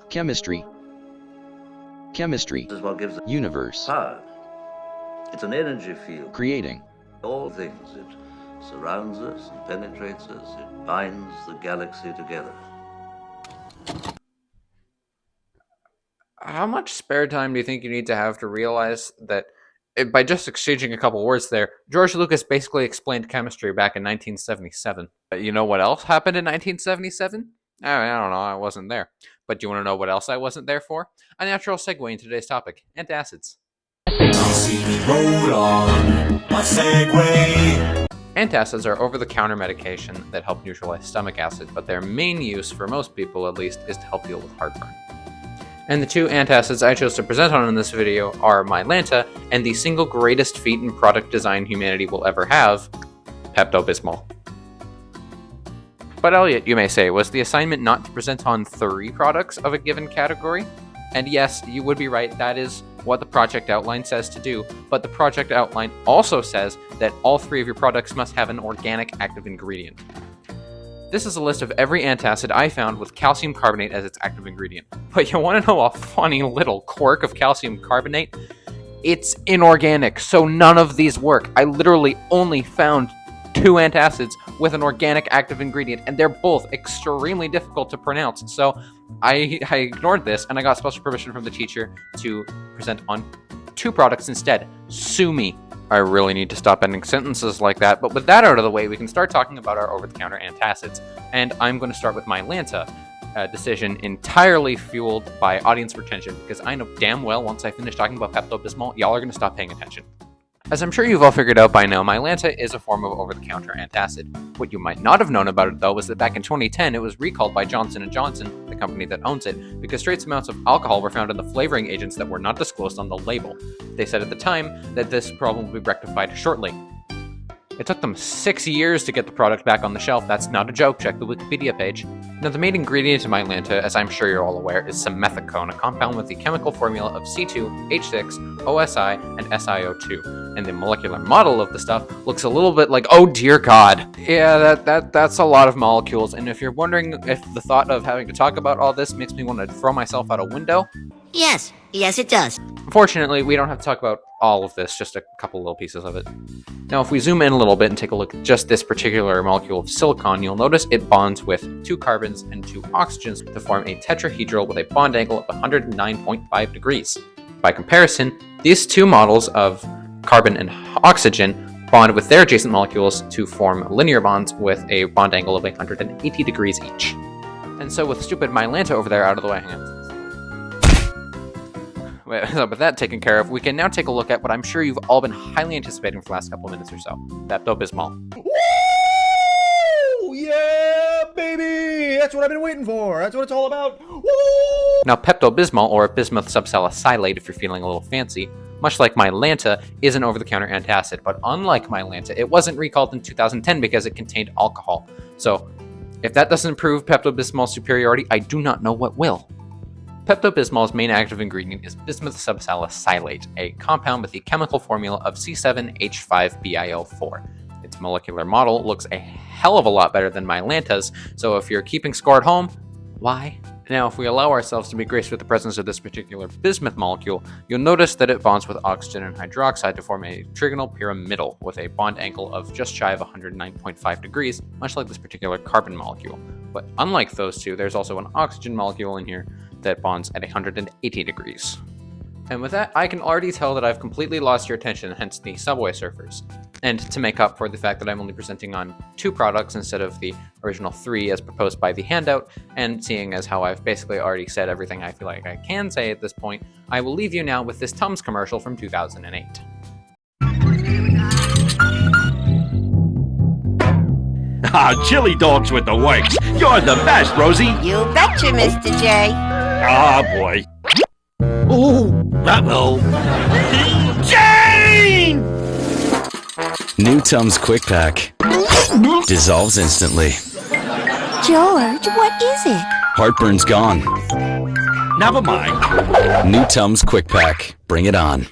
Chemistry. Chemistry. This is what gives it Universe. power. It's an energy field. Creating. All things. It surrounds us and penetrates us. It binds the galaxy together. How much spare time do you think you need to have to realize that by just exchanging a couple words there, George Lucas basically explained chemistry back in 1977. You know what else happened in 1977? I don't know, I wasn't there. But do you want to know what else I wasn't there for? A natural segue into today's topic, antacids. Roll on, my segue. Antacids are over-the-counter medication that help neutralize stomach acid, but their main use, for most people at least, is to help deal with heartburn. And the two antacids I chose to present on in this video are Mylanta and the single greatest feat in product design humanity will ever have, Pepto-Bismol. But Elliot, you may say, was the assignment not to present on 3 products of a given category? And yes, you would be right, that is what the project outline says to do, but the project outline also says that all 3 of your products must have an organic active ingredient. This is a list of every antacid I found with calcium carbonate as its active ingredient. But you want to know a funny little quirk of calcium carbonate? It's inorganic, so none of these work. I literally only found 2 antacids with an organic active ingredient, and they're both extremely difficult to pronounce. So I ignored this, and I got special permission from the teacher to present on 2 products instead. Sue me. I really need to stop ending sentences like that, but with that out of the way, we can start talking about our over-the-counter antacids. And I'm going to start with Mylanta, a decision entirely fueled by audience retention, because I know damn well once I finish talking about Pepto-Bismol, y'all are going to stop paying attention. As I'm sure you've all figured out by now, Mylanta is a form of over-the-counter antacid. What you might not have known about it, though, was that back in 2010, it was recalled by Johnson & Johnson, the company that owns it, because trace amounts of alcohol were found in the flavoring agents that were not disclosed on the label. They said at the time that this problem would be rectified shortly. It took them 6 years to get the product back on the shelf. That's not a joke, check the Wikipedia page. Now, the main ingredient in Mylanta, as I'm sure you're all aware, is simethicone, a compound with the chemical formula of C2, H6, OSI, and SiO2. And the molecular model of the stuff looks a little bit like, oh dear God. Yeah, that's a lot of molecules, and if you're wondering if the thought of having to talk about all this makes me want to throw myself out a window, Yes, it does. unfortunately, we don't have to talk about all of this, just a couple little pieces of it. Now, if we zoom in a little bit and take a look at just this particular molecule of silicon, you'll notice it bonds with 2 carbons and 2 oxygens to form a tetrahedral with a bond angle of 109.5 degrees. By comparison, these 2 models of carbon and oxygen bond with their adjacent molecules to form linear bonds with a bond angle of 180 degrees each. And so with stupid Mylanta over there out of the way, hang on. So with that taken care of, we can now take a look at what I'm sure you've all been highly anticipating for the last couple of minutes or so, Pepto-Bismol. Woo! Yeah, baby! That's what I've been waiting for. That's what it's all about. Woo! Now, Pepto-Bismol, or bismuth subsalicylate if you're feeling a little fancy, much like Mylanta, is an over-the-counter antacid, but unlike Mylanta, it wasn't recalled in 2010 because it contained alcohol. So, if that doesn't prove Pepto-Bismol's superiority, I do not know what will. Pepto-Bismol's main active ingredient is bismuth subsalicylate, a compound with the chemical formula of C7H5BiO4. Its molecular model looks a hell of a lot better than Mylanta's, so if you're keeping score at home, why? Now, if we allow ourselves to be graced with the presence of this particular bismuth molecule, you'll notice that it bonds with oxygen and hydroxide to form a trigonal pyramidal with a bond angle of just shy of 109.5 degrees, much like this particular carbon molecule. But unlike those 2, there's also an oxygen molecule in here that bonds at 180 degrees. And with that, I can already tell that I've completely lost your attention, hence the Subway Surfers. And to make up for the fact that I'm only presenting on 2 products instead of the original 3 as proposed by the handout, and seeing as how I've basically already said everything I feel like I can say at this point, I will leave you now with this Tums commercial from 2008. Ah, chili dogs with the works. You're the best, Rosie. You betcha, Mr. J. Ah, boy. Ooh, uh-oh. Jane! New Tums Quick Pack. Dissolves instantly. George, what is it? Heartburn's gone. Never mind. New Tums Quick Pack. Bring it on.